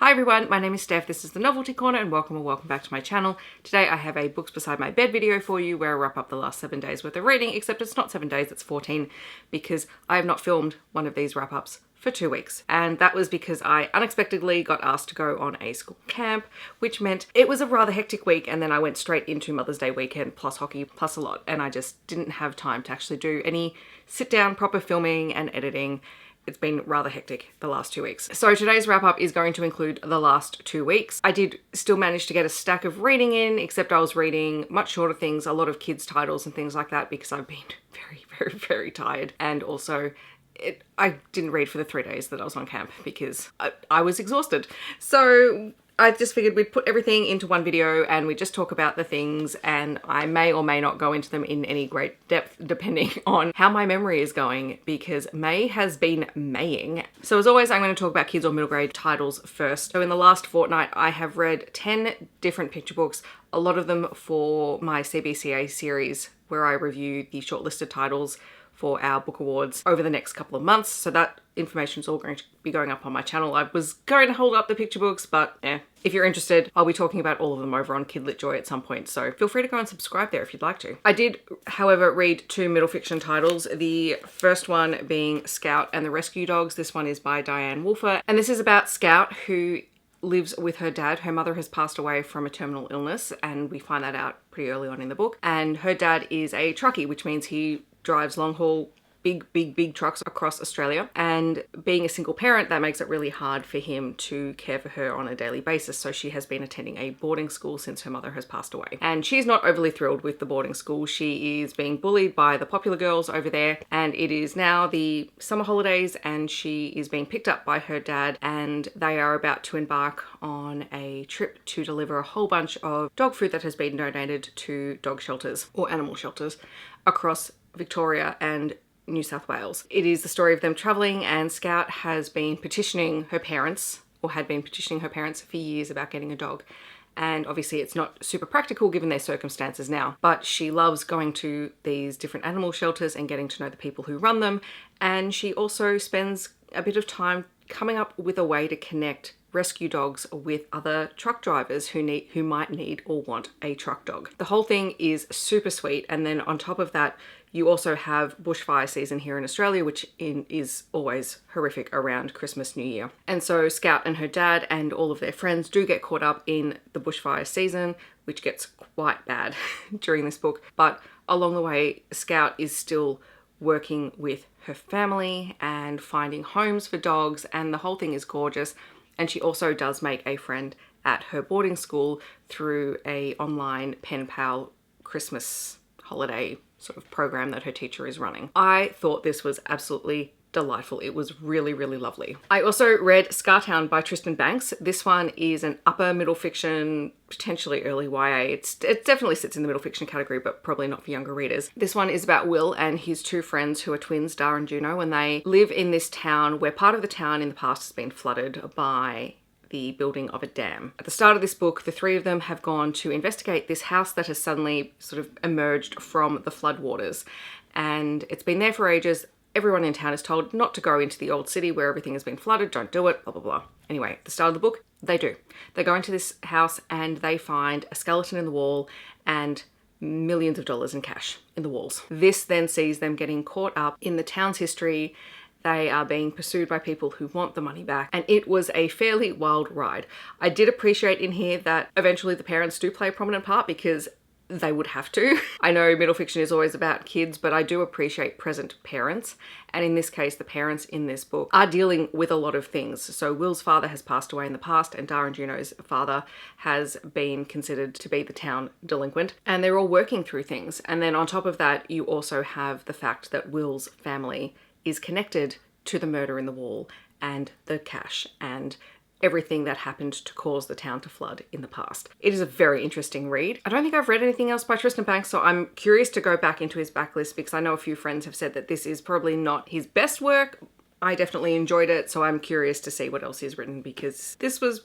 Hi everyone, my name is Steph, this is the Novelty Corner and welcome back to my channel. Today I have a Books Beside My Bed video for you where I wrap up the last 7 days worth of reading, except it's not 7 days, it's 14, because I have not filmed one of these wrap-ups for 2 weeks. And that was because I unexpectedly got asked to go on a school camp, which meant it was a rather hectic week, and then I went straight into Mother's Day weekend plus hockey plus a lot, and I just didn't have time to actually do any sit-down proper filming and editing. It's been rather hectic the last 2 weeks. So today's wrap up is going to include the last 2 weeks. I did still manage to get a stack of reading in, except I was reading much shorter things, a lot of kids titles and things like that, because I've been very tired. And also I didn't read for the 3 days that I was on camp because I was exhausted. So I just figured we'd put everything into one video and we'd just talk about the things, and I may or may not go into them in any great depth depending on how my memory is going, because May has been Maying. So as always, I'm going to talk about kids or middle grade titles first. So in the last fortnight, I have read 10 different picture books, a lot of them for my CBCA series where I review the shortlisted titles for our book awards over the next couple of months. So that information is all going to be going up on my channel. I was going to hold up the picture books, but if you're interested, I'll be talking about all of them over on Kindled Joy at some point. So feel free to go and subscribe there if you'd like to. I did, however, read 2 middle fiction titles. The first one being Scout and the Rescue Dogs. This one is by Dianne Wolfer. And this is about Scout, who lives with her dad. Her mother has passed away from a terminal illness, and we find that out pretty early on in the book. And her dad is a truckie, which means he drives long haul big trucks across Australia, and being a single parent, that makes it really hard for him to care for her on a daily basis. So she has been attending a boarding school since her mother has passed away, and she's not overly thrilled with the boarding school. She is being bullied by the popular girls over there, and it is now the summer holidays and she is being picked up by her dad, and they are about to embark on a trip to deliver a whole bunch of dog food that has been donated to dog shelters or animal shelters across Victoria and New South Wales. It is the story of them traveling, and Scout has been petitioning her parents, or had been petitioning her parents for years about getting a dog. And obviously it's not super practical given their circumstances now, but she loves going to these different animal shelters and getting to know the people who run them. And she also spends a bit of time coming up with a way to connect rescue dogs with other truck drivers who might need or want a truck dog. The whole thing is super sweet, and then on top of that, you also have bushfire season here in Australia, which is always horrific around Christmas, New Year. And so Scout and her dad and all of their friends do get caught up in the bushfire season, which gets quite bad during this book. But along the way, Scout is still working with her family and finding homes for dogs, and the whole thing is gorgeous. And she also does make a friend at her boarding school through a online pen pal Christmas holiday sort of program that her teacher is running. I thought this was absolutely delightful. It was really lovely. I also read Scartown by Tristan Bancks. This one is an upper middle fiction, potentially early YA. It definitely sits in the middle fiction category, but probably not for younger readers. This one is about Will and his 2 friends who are twins, Dar and Juno, and they live in this town where part of the town in the past has been flooded by the building of a dam. At the start of this book, the 3 of them have gone to investigate this house that has suddenly sort of emerged from the floodwaters, and it's been there for ages. Everyone in town is told not to go into the old city where everything has been flooded, don't do it, blah blah blah. Anyway, at the start of the book, they do. They go into this house and they find a skeleton in the wall and millions of dollars in cash in the walls. This then sees them getting caught up in the town's history. They are being pursued by people who want the money back, and it was a fairly wild ride. I did appreciate in here that eventually the parents do play a prominent part, because they would have to. I know middle fiction is always about kids, but I do appreciate present parents. And in this case, the parents in this book are dealing with a lot of things. So Will's father has passed away in the past, and Dar and Juno's father has been considered to be the town delinquent. And they're all working through things. And then on top of that, you also have the fact that Will's family is connected to the murder in the wall and the cash and everything that happened to cause the town to flood in the past. It is a very interesting read. I don't think I've read anything else by Tristan Bancks, so I'm curious to go back into his backlist, because I know a few friends have said that this is probably not his best work. I definitely enjoyed it, so I'm curious to see what else he's written, because this was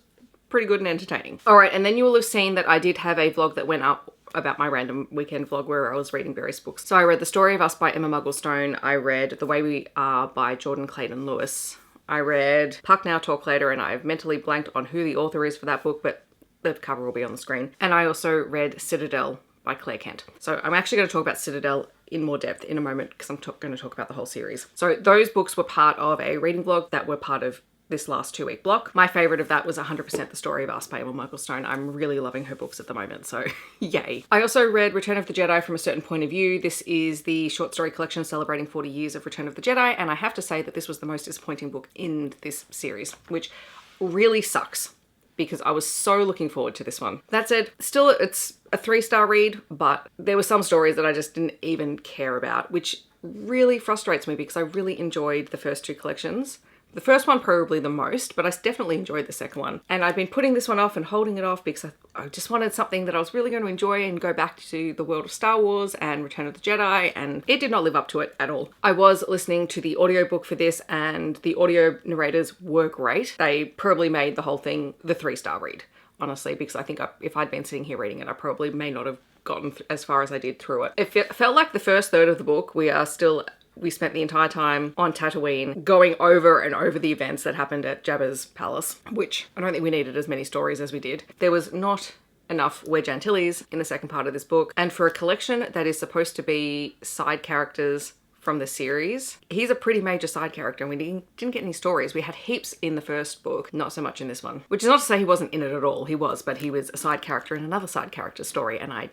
pretty good and entertaining. All right, and then you will have seen that I did have a vlog that went up about my random weekend vlog where I was reading various books. So I read The Story of Us by Emma Mugglestone. I read The Way We Are by Jordan Clayton Lewis. I read Puck Now, Talk Later, and I've mentally blanked on who the author is for that book, but the cover will be on the screen. And I also read Citadel by Claire Kent. So I'm actually going to talk about Citadel in more depth in a moment because I'm going to talk about the whole series. So those books were part of a reading vlog that were part of this last 2-week block. My favorite of that was 100% The Story of Us by Emma Michael Stone. I'm really loving her books at the moment, so yay. I also read Return of the Jedi from a Certain Point of View. This is the short story collection celebrating 40 years of Return of the Jedi, and I have to say that this was the most disappointing book in this series, which really sucks because I was so looking forward to this one. That said, still it's a 3-star read, but there were some stories that I just didn't even care about, which really frustrates me because I really enjoyed the first 2 collections. The first one probably the most, but I definitely enjoyed the second one. And I've been putting this one off and holding it off because I just wanted something that I was really going to enjoy and go back to the world of Star Wars and Return of the Jedi, and it did not live up to it at all. I was listening to the audiobook for this and the audio narrators were great. They probably made the whole thing the 3-star read, honestly, because I think if I'd been sitting here reading it, I probably may not have gotten as far as I did through it. It felt like the first third of the book, we spent the entire time on Tatooine going over and over the events that happened at Jabba's palace, which I don't think we needed as many stories as we did. There was not enough Wedge Antilles in the second part of this book, and for a collection that is supposed to be side characters from the series, he's a pretty major side character and we didn't get any stories. We had heaps in the first book, not so much in this one. Which is not to say he wasn't in it at all, he was, but he was a side character in another side character story, and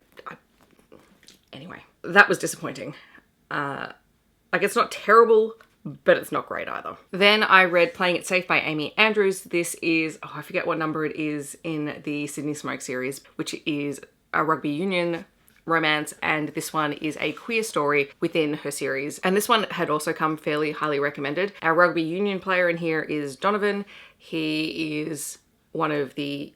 anyway, that was disappointing. Like, it's not terrible, but it's not great either. Then I read Playing It Safe by Amy Andrews. This is, I forget what number it is in the Sydney Smoke series, which is a rugby union romance, and this one is a queer story within her series. And this one had also come fairly highly recommended. Our rugby union player in here is Donovan. He is one of the,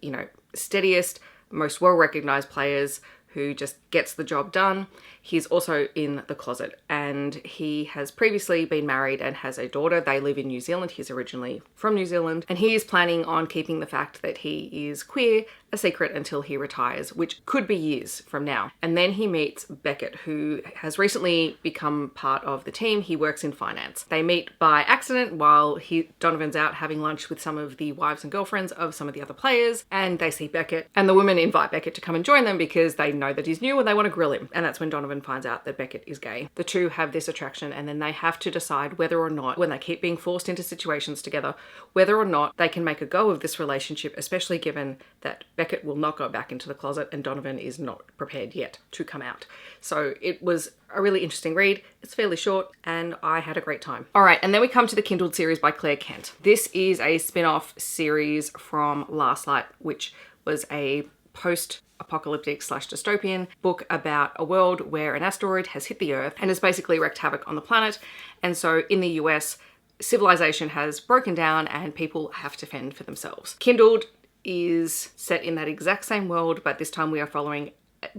steadiest, most well-recognized players who just gets the job done. He's also in the closet, and he has previously been married and has a daughter. They live in New Zealand. He's originally from New Zealand, and he is planning on keeping the fact that he is queer a secret until he retires, which could be years from now. And then he meets Beckett, who has recently become part of the team. He works in finance. They meet by accident while Donovan's out having lunch with some of the wives and girlfriends of some of the other players, and they see Beckett, and the women invite Beckett to come and join them because they know that he's new and they want to grill him. And that's when Donovan finds out that Beckett is gay. The two have this attraction, and then they have to decide whether or not, when they keep being forced into situations together, whether or not they can make a go of this relationship, especially given that Beckett will not go back into the closet and Donovan is not prepared yet to come out. So it was a really interesting read. It's fairly short and I had a great time. All right, and then we come to the Kindled series by Claire Kent. This is a spin-off series from Last Light, which was a post-apocalyptic / dystopian book about a world where an asteroid has hit the Earth and has basically wreaked havoc on the planet. And so in the US, civilization has broken down and people have to fend for themselves. Kindled is set in that exact same world, but this time we are following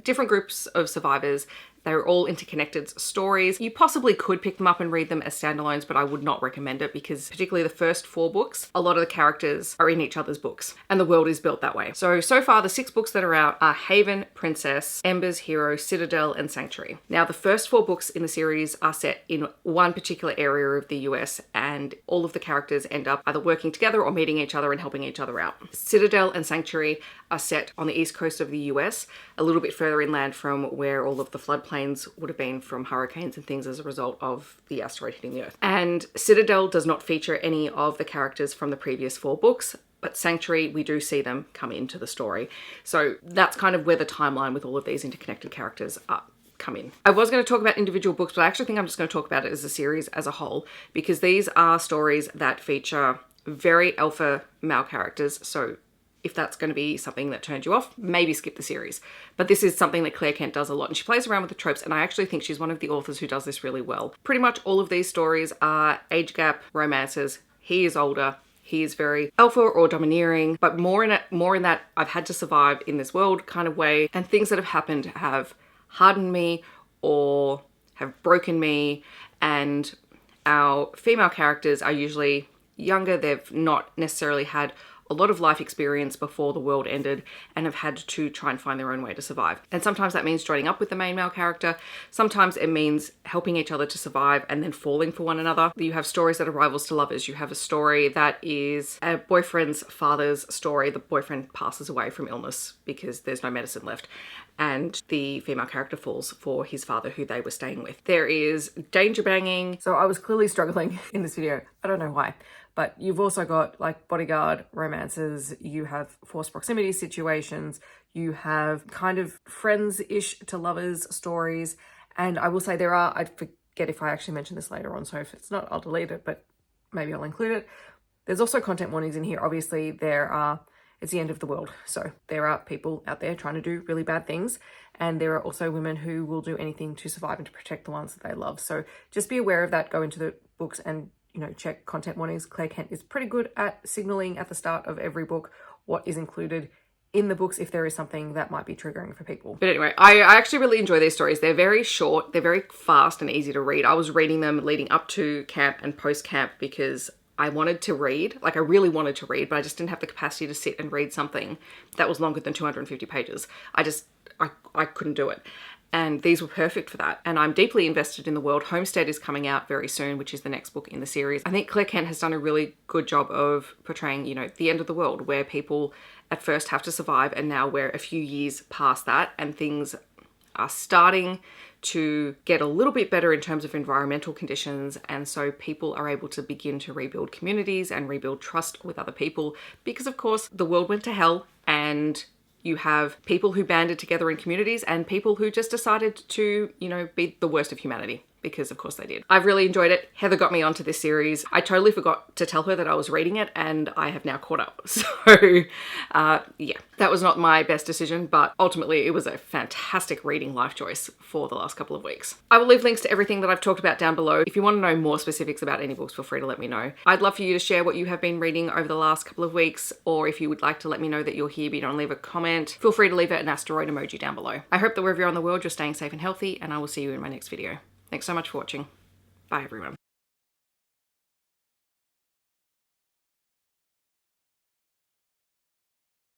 different groups of survivors. They're all interconnected stories. You possibly could pick them up and read them as standalones, but I would not recommend it because particularly the first 4 books, a lot of the characters are in each other's books and the world is built that way. So far the 6 books that are out are Haven, Princess, Ember's Hero, Citadel, and Sanctuary. Now the first 4 books in the series are set in one particular area of the US, and all of the characters end up either working together or meeting each other and helping each other out. Citadel and Sanctuary are set on the east coast of the US, a little bit further inland from where all of the floodplains would have been from hurricanes and things as a result of the asteroid hitting the Earth. And Citadel does not feature any of the characters from the previous 4 books, but Sanctuary, we do see them come into the story. So that's kind of where the timeline with all of these interconnected characters come in. I was going to talk about individual books, but I actually think I'm just going to talk about it as a series as a whole, because these are stories that feature very alpha male characters. So if that's going to be something that turns you off, maybe skip the series. But this is something that Claire Kent does a lot, and she plays around with the tropes, and I actually think she's one of the authors who does this really well. Pretty much all of these stories are age gap romances. He is older. He is very alpha or domineering, but more in that I've had to survive in this world kind of way, and things that have happened have hardened me or have broken me. And our female characters are usually younger. They've not necessarily had a lot of life experience before the world ended and have had to try and find their own way to survive. And sometimes that means joining up with the main male character. Sometimes it means helping each other to survive and then falling for one another. You have stories that are rivals to lovers. You have a story that is a boyfriend's father's story. The boyfriend passes away from illness because there's no medicine left, and the female character falls for his father who they were staying with. There is danger banging. So I was clearly struggling in this video. I don't know why. But you've also got like bodyguard romances, you have forced proximity situations, you have kind of friends-ish to lovers stories. And I will say there are, I forget if I actually mentioned this later on, so if it's not, I'll delete it, but maybe I'll include it. There's also content warnings in here. Obviously it's the end of the world. So there are people out there trying to do really bad things. And there are also women who will do anything to survive and to protect the ones that they love. So just be aware of that, go into the books and check content warnings. Claire Kent is pretty good at signaling at the start of every book what is included in the books if there is something that might be triggering for people. But anyway, I actually really enjoy these stories. They're very short, they're very fast and easy to read. I was reading them leading up to camp and post camp because I wanted to read, like I really wanted to read, but I just didn't have the capacity to sit and read something that was longer than 250 pages. I couldn't do it. And these were perfect for that. And I'm deeply invested in the world. Homestead is coming out very soon, which is the next book in the series. I think Claire Kent has done a really good job of portraying, the end of the world, where people at first have to survive, and now we're a few years past that and things are starting to get a little bit better in terms of environmental conditions. And so people are able to begin to rebuild communities and rebuild trust with other people, because of course the world went to hell, and you have people who banded together in communities and people who just decided to, be the worst of humanity, because of course they did. I've really enjoyed it. Heather got me onto this series. I totally forgot to tell her that I was reading it, and I have now caught up. So yeah, that was not my best decision, but ultimately it was a fantastic reading life choice for the last couple of weeks. I will leave links to everything that I've talked about down below. If you want to know more specifics about any books, feel free to let me know. I'd love for you to share what you have been reading over the last couple of weeks, or if you would like to let me know that you're here but you don't leave a comment, feel free to leave an asteroid emoji down below. I hope that wherever you're in the world, you're staying safe and healthy, and I will see you in my next video. Thanks so much for watching. Bye everyone.